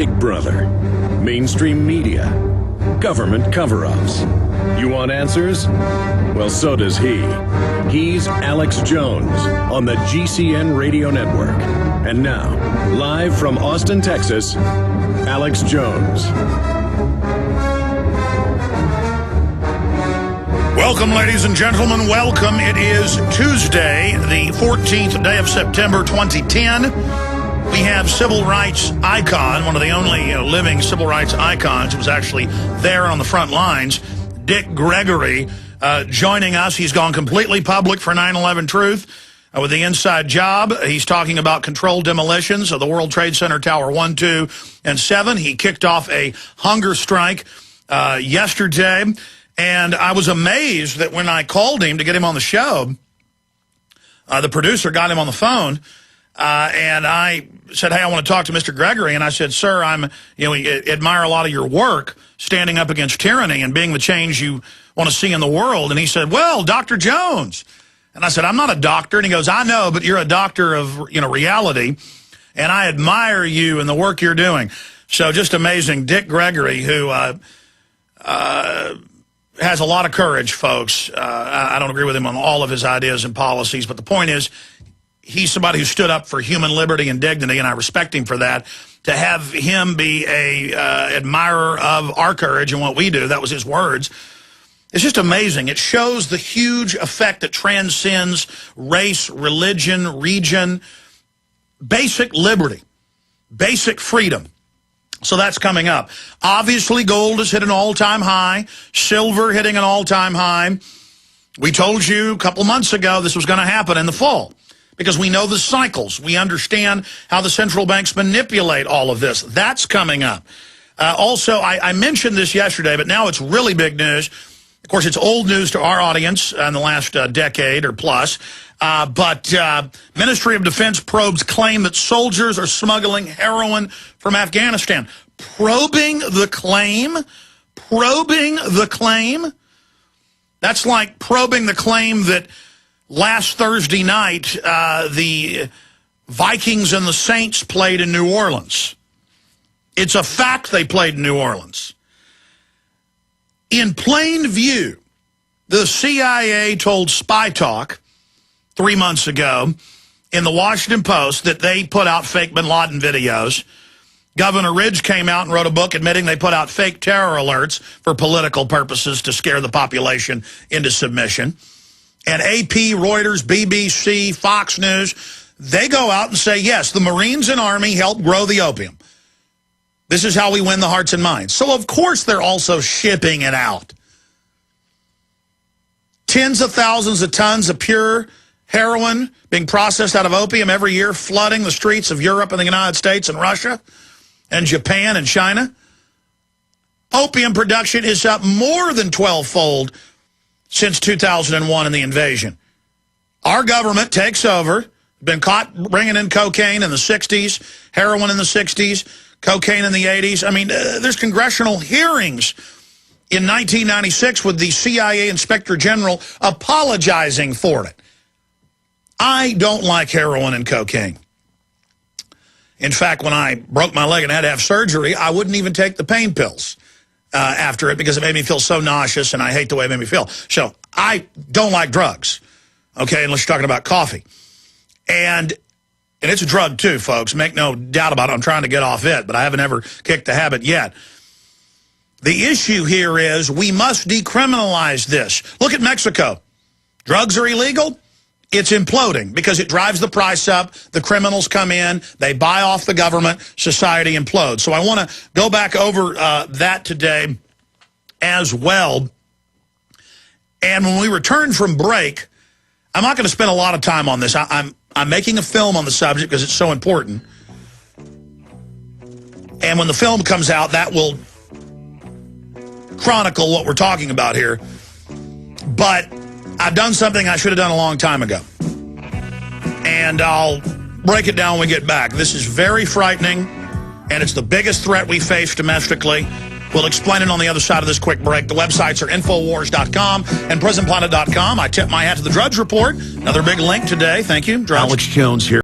Big Brother, mainstream media, government cover-ups. You want answers? Well, so does he. He's Alex Jones on the GCN Radio Network. And now, live from Austin, Texas, Alex Jones. Welcome, ladies and gentlemen. Welcome. It is Tuesday, the 14th day of September, 2010. We have civil rights icon, one of the only living civil rights icons who was actually there on the front lines, Dick Gregory, joining us. He's gone completely public for 9/11 Truth with the inside job. He's talking about controlled demolitions of the World Trade Center Tower 1, 2, and 7. He kicked off a hunger strike yesterday. And I was amazed that when I called him to get him on the show, the producer got him on the phone, and I said, hey, I want to talk to Mr. Gregory. And I said, sir, we admire a lot of your work standing up against tyranny and being the change you want to see in the world. And he said, well, Dr. Jones. And I said, I'm not a doctor. And he goes, I know, but you're a doctor of reality, and I admire you and the work you're doing. So just amazing. Dick Gregory, who has a lot of courage, folks. I don't agree with him on all of his ideas and policies, but the point is, he's somebody who stood up for human liberty and dignity, and I respect him for that. To have him be a admirer of our courage and what we do, that was his words, it's just amazing. It shows the huge effect that transcends race, religion, region, basic liberty, basic freedom. So that's coming up. Obviously, gold has hit an all-time high. Silver hitting an all-time high. We told you a couple months ago this was going to happen in the fall because we know the cycles. We understand how the central banks manipulate all of this. That's coming up. Also, I mentioned this yesterday, but now it's really big news. Of course, it's old news to our audience in the last decade or plus. But Ministry of Defense probes claim that soldiers are smuggling heroin from Afghanistan. Probing the claim? Probing the claim? That's like probing the claim that last Thursday night the Vikings and the Saints played in New Orleans. It's a fact they played in New Orleans. In plain view, the CIA told Spy Talk 3 months ago in the Washington Post that they put out fake bin Laden videos. Governor Ridge came out and wrote a book admitting they put out fake terror alerts for political purposes to scare the population into submission. And AP, Reuters, BBC, Fox News, they go out and say, yes, the Marines and Army helped grow the opium. This is how we win the hearts and minds. So, of course, they're also shipping it out. Tens of thousands of tons of pure heroin being processed out of opium every year, flooding the streets of Europe and the United States and Russia and Japan and China. Opium production is up more than 12-fold since 2001 in the invasion. Our government takes over, been caught bringing in cocaine in the 60s, heroin in the 60s, cocaine in the 80s. I mean, there's congressional hearings in 1996 with the CIA Inspector General apologizing for it. I don't like heroin and cocaine. In fact, when I broke my leg and had to have surgery, I wouldn't even take the pain pills after it because it made me feel so nauseous, and I hate the way it made me feel. So I don't like drugs, okay, unless you're talking about coffee. And it's a drug too, folks. Make no doubt about it. I'm trying to get off it, but I haven't ever kicked the habit yet. The issue here is we must decriminalize this. Look at Mexico. Drugs are illegal. It's imploding because it drives the price up. The criminals come in. They buy off the government. Society implodes. So I want to go back over that today as well. And when we return from break, I'm not going to spend a lot of time on this. I'm making a film on the subject because it's so important. And when the film comes out, that will chronicle what we're talking about here. But I've done something I should have done a long time ago. And I'll break it down when we get back. This is very frightening, and it's the biggest threat we face domestically. We'll explain it on the other side of this quick break. The websites are Infowars.com and PrisonPlanet.com. I tip my hat to the Drudge Report. Another big link today. Thank you, Drudge. Alex Jones here.